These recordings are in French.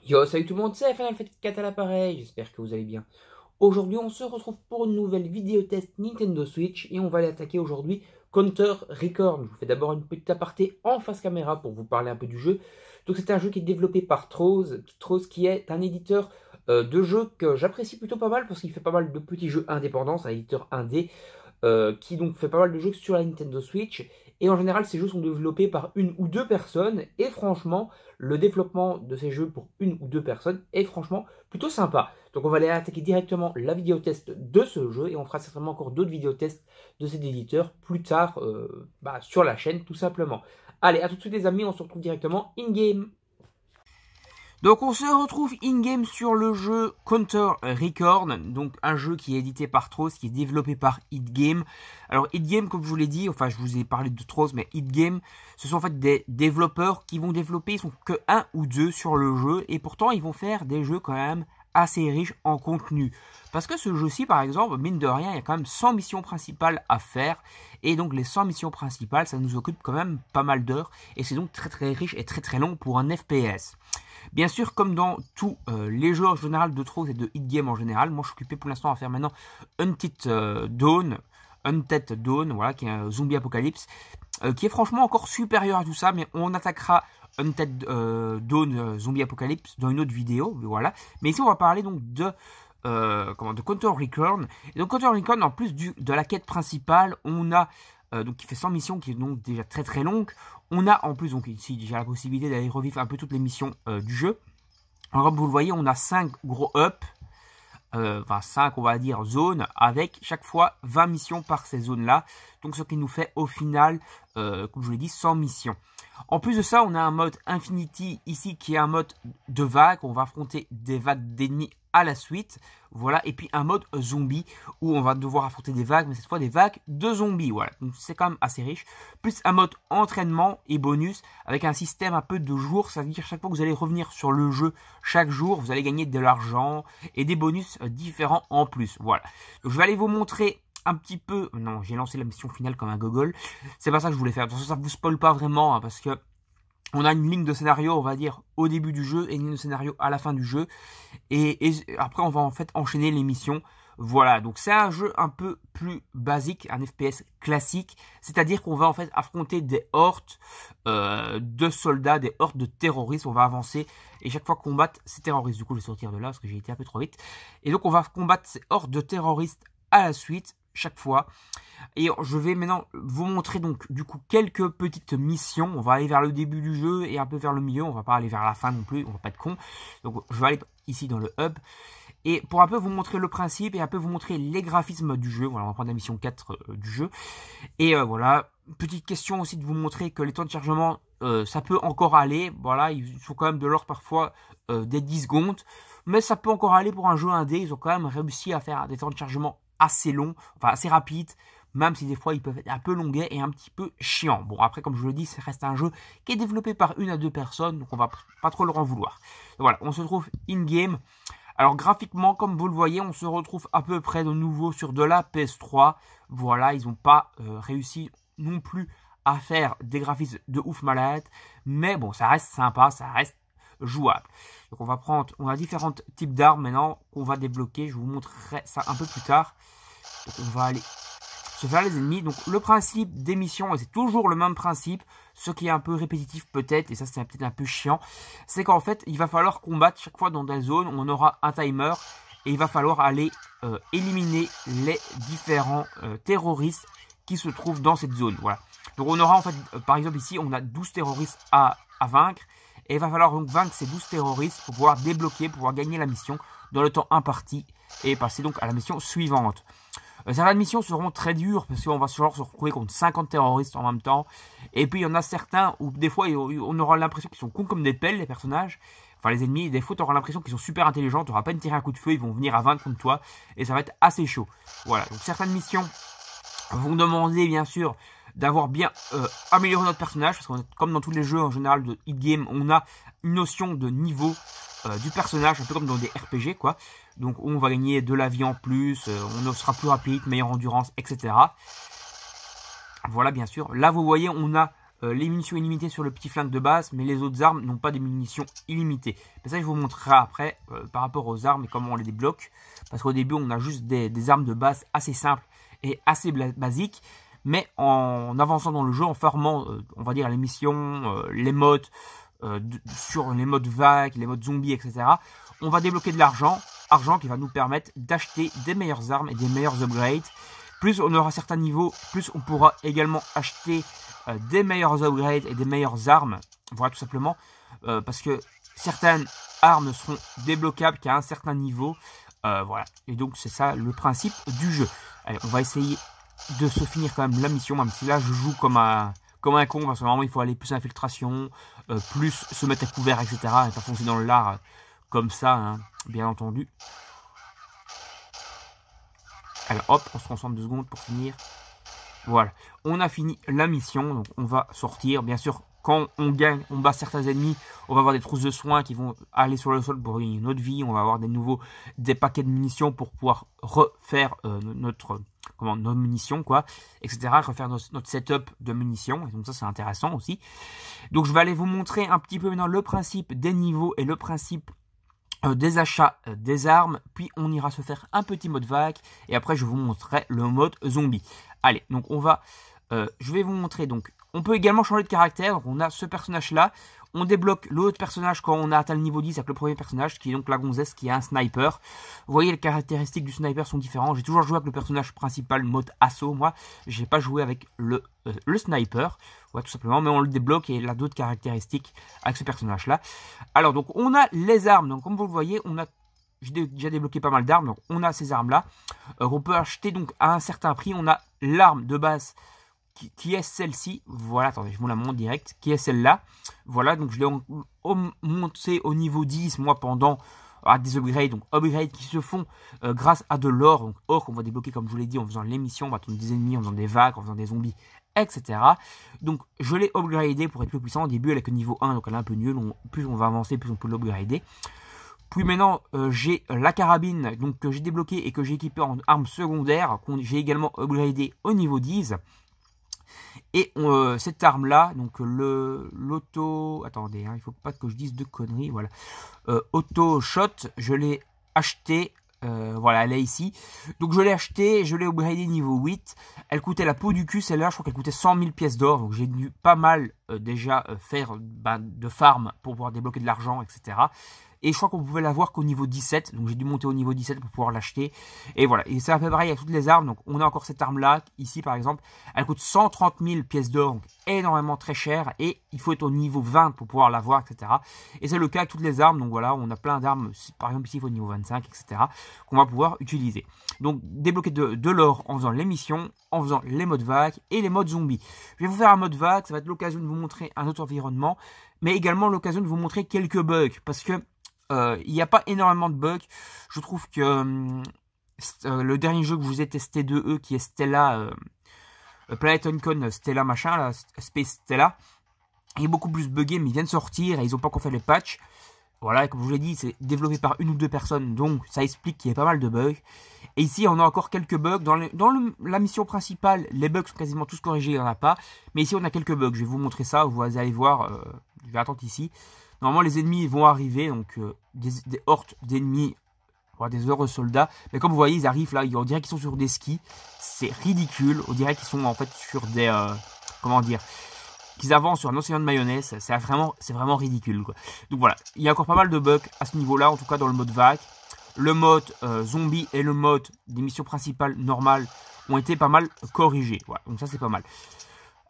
Yo, salut tout le monde, c'est Final Fantasy 4 à l'appareil, j'espère que vous allez bien. Aujourd'hui, on se retrouve pour une nouvelle vidéo test Nintendo Switch et on va aller attaquer aujourd'hui Counter Record. Je vous fais d'abord une petite aparté en face caméra pour vous parler un peu du jeu. Donc c'est un jeu qui est développé par Troz qui est un éditeur de jeux que j'apprécie plutôt pas mal parce qu'il fait pas mal de petits jeux indépendants, c'est un éditeur indé qui donc fait pas mal de jeux sur la Nintendo Switch. Et en général, ces jeux sont développés par une ou deux personnes. Et franchement, le développement de ces jeux pour une ou deux personnes est franchement plutôt sympa. Donc on va aller attaquer directement la vidéo test de ce jeu. Et on fera certainement encore d'autres vidéos tests de cet éditeur plus tard sur la chaîne tout simplement. Allez, à tout de suite les amis, on se retrouve directement in-game. Donc on se retrouve in-game sur le jeu Counter Record, donc un jeu qui est édité par Troz, qui est développé par Hitgame. Alors Hitgame, comme je vous l'ai dit, enfin je vous ai parlé de Troz, mais Hitgame, ce sont en fait des développeurs qui vont développer, ils sont que un ou deux sur le jeu, et pourtant ils vont faire des jeux quand même assez riches en contenu. Parce que ce jeu-ci, par exemple, mine de rien, il y a quand même 100 missions principales à faire, et donc les 100 missions principales, ça nous occupe quand même pas mal d'heures, et c'est donc très très riche et très très long pour un FPS. Bien sûr, comme dans tous les jeux en général de Troz et de Hitgame en général, moi je suis occupé pour l'instant à faire maintenant Undead Dawn, voilà, qui est un zombie apocalypse, qui est franchement encore supérieur à tout ça, mais on attaquera Undead Dawn zombie apocalypse dans une autre vidéo, voilà. Mais ici on va parler donc de Counter Record. Et donc Counter Record, en plus de la quête principale, on a donc qui fait 100 missions, qui est donc déjà très très longue. On a en plus donc ici déjà la possibilité d'aller revivre un peu toutes les missions du jeu. Alors comme vous le voyez, on a 5 gros ups, enfin 5 on va dire zones, avec chaque fois 20 missions par ces zones là. Donc ce qui nous fait au final, comme je vous l'ai dit, 100 missions. En plus de ça, on a un mode Infinity ici qui est un mode de vagues. On va affronter des vagues d'ennemis à la suite. Voilà. Et puis un mode zombie où on va devoir affronter des vagues, mais cette fois des vagues de zombies. Voilà. Donc c'est quand même assez riche. Plus un mode entraînement et bonus avec un système un peu de jours. C'est-à-dire chaque fois que vous allez revenir sur le jeu, chaque jour, vous allez gagner de l'argent et des bonus différents en plus. Voilà. Donc je vais aller vous montrer un petit peu, non, j'ai lancé la mission finale comme un gogol, c'est pas ça que je voulais faire, ça vous spoil pas vraiment, hein, parce que on a une ligne de scénario, on va dire, au début du jeu, et une ligne de scénario à la fin du jeu, et après on va en fait enchaîner les missions. Voilà, donc c'est un jeu un peu plus basique, un FPS classique, c'est-à-dire qu'on va en fait affronter des hordes de soldats, des hordes de terroristes, on va avancer, et chaque fois combattre ces terroristes, du coup je vais sortir de là, parce que j'ai été un peu trop vite, et donc on va combattre ces hordes de terroristes à la suite, chaque fois. Et je vais maintenant vous montrer donc du coup quelques petites missions. On va aller vers le début du jeu et un peu vers le milieu. On va pas aller vers la fin non plus, on va pas être con. Donc je vais aller ici dans le hub. Et pour un peu vous montrer le principe et un peu vous montrer les graphismes du jeu. Voilà, on va prendre la mission 4 du jeu. Et voilà, petite question aussi de vous montrer que les temps de chargement, ça peut encore aller. Voilà, ils sont quand même de l'ordre parfois des 10 secondes. Mais ça peut encore aller pour un jeu indé. Ils ont quand même réussi à faire des temps de chargement assez long, enfin assez rapide, même si des fois ils peuvent être un peu longuets et un petit peu chiants. Bon, après, comme je le dis, ça reste un jeu qui est développé par une à deux personnes, donc on va pas trop leur en vouloir. Donc voilà, on se retrouve in-game. Alors graphiquement, comme vous le voyez, on se retrouve à peu près de nouveau sur de la PS3. Voilà, ils n'ont pas réussi non plus à faire des graphismes de ouf malade, mais bon, ça reste sympa, ça reste jouable. Donc on a différents types d'armes maintenant qu'on va débloquer. Je vous montrerai ça un peu plus tard. Donc on va aller se faire les ennemis. Donc le principe des missions, et c'est toujours le même principe, ce qui est un peu répétitif peut-être, et ça c'est peut-être un peu chiant, c'est qu'en fait il va falloir combattre chaque fois dans des zones où on aura un timer, et il va falloir aller éliminer les différents terroristes qui se trouvent dans cette zone. Voilà. Donc on aura en fait, par exemple ici, on a 12 terroristes à vaincre. Et il va falloir donc vaincre ces 12 terroristes pour pouvoir débloquer, pour pouvoir gagner la mission dans le temps imparti et passer donc à la mission suivante. Certaines missions seront très dures parce qu'on va se retrouver contre 50 terroristes en même temps. Et puis il y en a certains où des fois on aura l'impression qu'ils sont cons comme des pelles, les personnages. Enfin les ennemis, des fois tu auras l'impression qu'ils sont super intelligents, tu auras à peine tiré un coup de feu, ils vont venir à 20 contre toi. Et ça va être assez chaud. Voilà, donc certaines missions vont demander bien sûr d'avoir bien amélioré notre personnage, parce que comme dans tous les jeux en général de Hitgame, on a une notion de niveau du personnage, un peu comme dans des RPG quoi. Donc on va gagner de la vie en plus, on sera plus rapide, meilleure endurance, etc. Voilà, bien sûr. Là vous voyez, on a les munitions illimitées sur le petit flingue de base, mais les autres armes n'ont pas des munitions illimitées. Mais ça, je vous montrerai après par rapport aux armes et comment on les débloque. Parce qu'au début, on a juste des armes de base assez simples et assez basiques. Mais en avançant dans le jeu, en farmant, on va dire, les missions, les modes, sur les modes vagues, les modes zombies, etc., on va débloquer de l'argent qui va nous permettre d'acheter des meilleures armes et des meilleurs upgrades. Plus on aura certains niveaux, plus on pourra également acheter des meilleurs upgrades et des meilleures armes. Voilà, tout simplement. Parce que certaines armes ne seront débloquables qu'à un certain niveau. Voilà. Et donc, c'est ça le principe du jeu. Allez, on va essayer de se finir quand même la mission. Même si là, je joue comme un con. Parce que normalement, il faut aller plus à infiltration, plus se mettre à couvert, etc. Et pas foncer dans le lard comme ça, hein, bien entendu. Alors hop, on se concentre 2 secondes pour finir. Voilà, on a fini la mission, donc on va sortir. Bien sûr, quand on gagne, on bat certains ennemis, on va avoir des trousses de soins qui vont aller sur le sol pour gagner une autre vie. On va avoir des paquets de munitions pour pouvoir refaire nos munitions, quoi, etc. Refaire notre setup de munitions. Et donc ça, c'est intéressant aussi. Donc je vais aller vous montrer un petit peu maintenant le principe des niveaux et le principe des achats des armes, puis on ira se faire un petit mode vague et après je vous montrerai le mode zombie. Allez, donc je vais vous montrer, donc on peut également changer de caractère. Donc on a ce personnage là, on débloque l'autre personnage quand on a atteint le niveau 10 avec le premier personnage qui est donc la gonzesse qui est un sniper. Vous voyez, les caractéristiques du sniper sont différentes. J'ai toujours joué avec le personnage principal mode assaut, moi j'ai pas joué avec le sniper, ouais, tout simplement, mais on le débloque et il a d'autres caractéristiques avec ce personnage là. Alors donc on a les armes, donc comme vous le voyez, j'ai déjà débloqué pas mal d'armes. Donc on a ces armes là qu'on peut acheter donc à un certain prix. On a l'arme de base qui est celle-ci. Voilà, attendez, je vous la montre direct, qui est celle-là. Voilà, donc je l'ai monté au niveau 10, moi, pendant des upgrades, donc upgrades qui se font grâce à de l'or, donc or qu'on va débloquer, comme je vous l'ai dit, en faisant l'émission, en battant des ennemis, en faisant des vagues, en faisant des zombies, etc. Donc je l'ai upgradé pour être plus puissant. Au début, elle est que niveau 1, donc elle est un peu nulle. Plus on va avancer, plus on peut l'upgrader. Puis maintenant, j'ai la carabine donc, que j'ai débloquée et que j'ai équipée en arme secondaire, que j'ai également upgradé au niveau 10. Et cette arme là, donc l'auto, attendez, hein, il faut pas que je dise de conneries, voilà, auto shot, je l'ai acheté, voilà, elle est ici, donc je l'ai acheté, je l'ai upgradé niveau 8, elle coûtait la peau du cul, celle-là, je crois qu'elle coûtait 100 000 pièces d'or, donc j'ai dû pas mal déjà faire de farm pour pouvoir débloquer de l'argent, etc. Et je crois qu'on pouvait l'avoir qu'au niveau 17. Donc j'ai dû monter au niveau 17 pour pouvoir l'acheter. Et voilà. Et c'est un peu pareil avec toutes les armes. Donc on a encore cette arme là. Ici par exemple. Elle coûte 130 000 pièces d'or. Donc énormément très cher. Et il faut être au niveau 20 pour pouvoir l'avoir, etc. Et c'est le cas avec toutes les armes. Donc voilà. On a plein d'armes. Par exemple ici il faut au niveau 25, etc. Qu'on va pouvoir utiliser. Donc débloquer de l'or en faisant les missions. En faisant les modes vagues et les modes zombies. Je vais vous faire un mode vague. Ça va être l'occasion de vous montrer un autre environnement. Mais également l'occasion de vous montrer quelques bugs. Parce que il n'y a pas énormément de bugs. Je trouve que le dernier jeu que je vous ai testé de eux, qui est Stella, Planet Uncon Stella machin, là, Space Stella, il est beaucoup plus buggé, mais il vient de sortir et ils n'ont pas encore fait les patchs. Voilà, et comme je vous l'ai dit, c'est développé par 1 ou 2 personnes, donc ça explique qu'il y a pas mal de bugs. Et ici, on a encore quelques bugs. Dans la mission principale, les bugs sont quasiment tous corrigés, il n'y en a pas. Mais ici, on a quelques bugs. Je vais vous montrer ça, vous allez voir. Je vais attendre ici. Normalement, les ennemis vont arriver, donc des hordes d'ennemis, des heureux soldats. Mais comme vous voyez, ils arrivent là, on dirait qu'ils sont sur des skis. C'est ridicule. On dirait qu'ils sont en fait sur des... comment dire, qu'ils avancent sur un océan de mayonnaise. C'est vraiment ridicule, quoi. Donc voilà, il y a encore pas mal de bugs à ce niveau-là, en tout cas dans le mode vague. Le mode zombie et le mode des missions principales normales ont été pas mal corrigés. Voilà, donc ça c'est pas mal.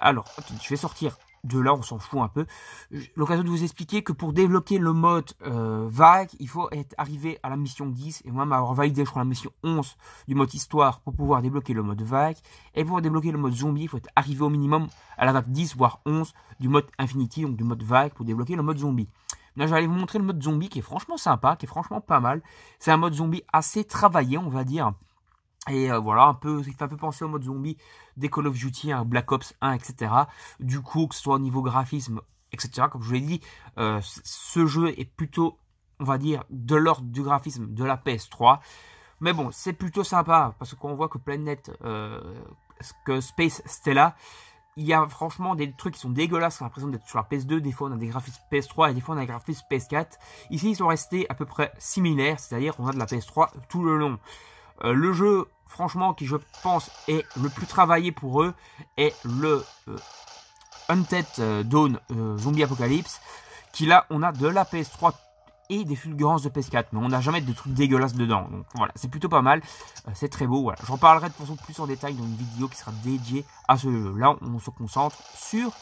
Alors, je vais sortir de là, on s'en fout un peu. L'occasion de vous expliquer que pour débloquer le mode vague, il faut être arrivé à la mission 10 et moi m'avoir validé, je crois, la mission 11 du mode histoire pour pouvoir débloquer le mode vague. Et pour débloquer le mode zombie, il faut être arrivé au minimum à la vague 10 voire 11 du mode Infinity, donc du mode vague, pour débloquer le mode zombie. Là, je vais aller vous montrer le mode zombie qui est franchement sympa, qui est franchement pas mal. C'est un mode zombie assez travaillé, on va dire. Et voilà, il fait un peu penser au mode zombie des Call of Duty, hein, Black Ops 1, etc. Du coup, que ce soit au niveau graphisme, etc. Comme je vous l'ai dit, ce jeu est plutôt, on va dire, de l'ordre du graphisme de la PS3. Mais bon, c'est plutôt sympa, parce qu'on voit que Space Stella il y a franchement des trucs qui sont dégueulasses, on a l'impression d'être sur la PS2, des fois on a des graphismes PS3 et des fois on a des graphismes PS4. Ici ils sont restés à peu près similaires, c'est-à-dire qu'on a de la PS3 tout le long. Le jeu, franchement, qui je pense est le plus travaillé pour eux, est le Undead Dawn Zombie Apocalypse, qui là on a de la PS3 et des fulgurances de PS4, mais on n'a jamais de trucs dégueulasses dedans, donc voilà, c'est plutôt pas mal, c'est très beau, voilà. J'en parlerai de façon plus en détail dans une vidéo qui sera dédiée à ce jeu. Là on se concentre sur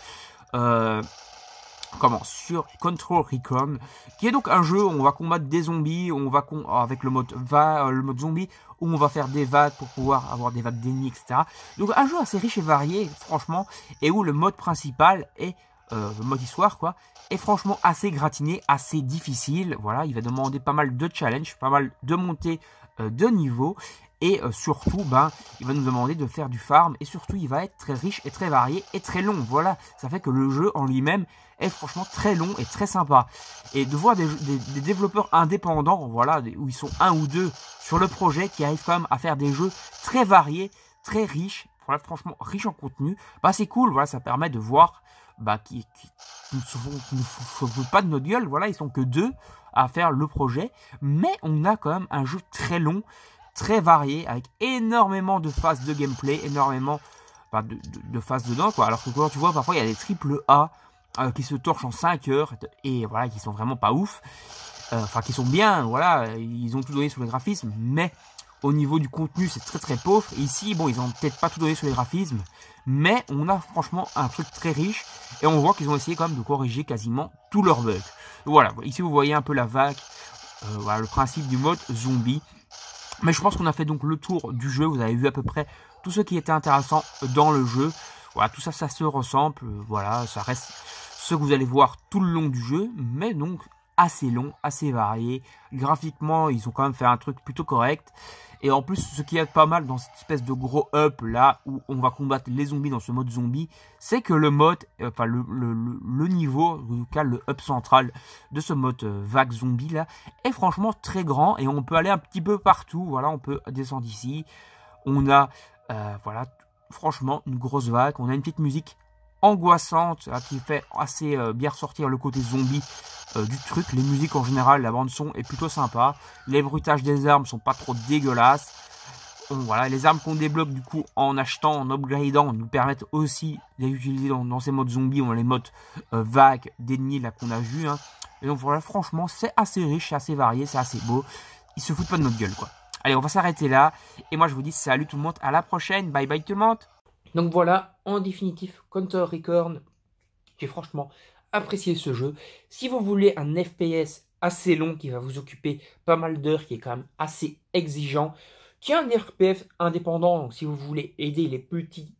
sur Control Recon, qui est donc un jeu où on va combattre des zombies, où on va avec le mode zombie, où on va faire des vagues pour pouvoir avoir des vagues d'ennemis, etc. Donc un jeu assez riche et varié, franchement, et où le mode principal est le mode histoire, quoi, est franchement assez gratiné, assez difficile. Voilà, il va demander pas mal de challenges, pas mal de montées de niveau. Et surtout, il va nous demander de faire du farm. Et surtout, il va être très riche et très varié et très long. Voilà, ça fait que le jeu en lui-même est franchement très long et très sympa. Et de voir des développeurs indépendants, voilà, où ils sont un ou deux sur le projet, qui arrivent quand même à faire des jeux très variés, très riches, voilà, franchement riches en contenu, c'est cool. Voilà, ça permet de voir qui ne se foutent pas de notre gueule. Voilà, ils sont que deux à faire le projet. Mais on a quand même un jeu très long, très varié, avec énormément de phases de gameplay, énormément de phases dedans, quoi. Alors que quand tu vois, parfois il y a des triple A qui se torchent en 5 heures et voilà, qui sont vraiment pas ouf, qui sont bien, voilà, ils ont tout donné sur les graphismes, mais au niveau du contenu c'est très très pauvre. Et ici, bon, ils ont peut-être pas tout donné sur les graphismes, mais on a franchement un truc très riche et on voit qu'ils ont essayé quand même de corriger quasiment tous leurs bugs. Voilà, ici vous voyez un peu la vague, voilà le principe du mode zombie. Mais je pense qu'on a fait donc le tour du jeu. Vous avez vu à peu près tout ce qui était intéressant dans le jeu. Voilà, tout ça, ça se ressemble. Voilà, ça reste ce que vous allez voir tout le long du jeu. Mais donc assez long, assez varié. Graphiquement, ils ont quand même fait un truc plutôt correct. Et en plus, ce qui est pas mal dans cette espèce de gros up là, où on va combattre les zombies dans ce mode zombie, c'est que le mode, le niveau, en tout cas le up central de ce mode vague zombie là, est franchement très grand et on peut aller un petit peu partout. Voilà, on peut descendre ici. On a, voilà, franchement une grosse vague. On a une petite musique angoissante qui fait assez bien ressortir le côté zombie du truc. Les musiques en général, la bande son est plutôt sympa. Les bruitages des armes sont pas trop dégueulasses. Voilà, les armes qu'on débloque du coup en achetant, en upgradant, nous permettent aussi d'utiliser dans ces modes zombies. On a les modes vagues d'ennemis là qu'on a vu. Et donc voilà, franchement c'est assez riche, c'est assez varié, c'est assez beau. Ils se foutent pas de notre gueule, quoi. Allez, on va s'arrêter là. Et moi je vous dis salut tout le monde, à la prochaine, bye bye tout le monde. Donc voilà, en définitive, Counter Recorn, j'ai franchement apprécié ce jeu. Si vous voulez un FPS assez long qui va vous occuper pas mal d'heures, qui est quand même assez exigeant, qui est un FPS indépendant, donc si vous voulez aider les petits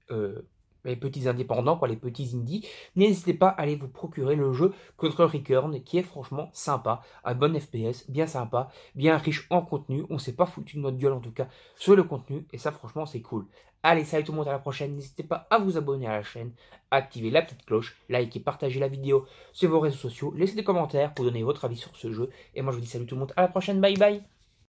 indépendants, les petits indies, n'hésitez pas à aller vous procurer le jeu Counter Recorn, qui est franchement sympa, un bon FPS, bien sympa, bien riche en contenu. On s'est pas foutu de notre gueule en tout cas sur le contenu, et ça franchement c'est cool. Allez, salut tout le monde, à la prochaine. N'hésitez pas à vous abonner à la chaîne, activer la petite cloche, liker, partager la vidéo sur vos réseaux sociaux, laissez des commentaires pour donner votre avis sur ce jeu. Et moi je vous dis salut tout le monde, à la prochaine, bye bye.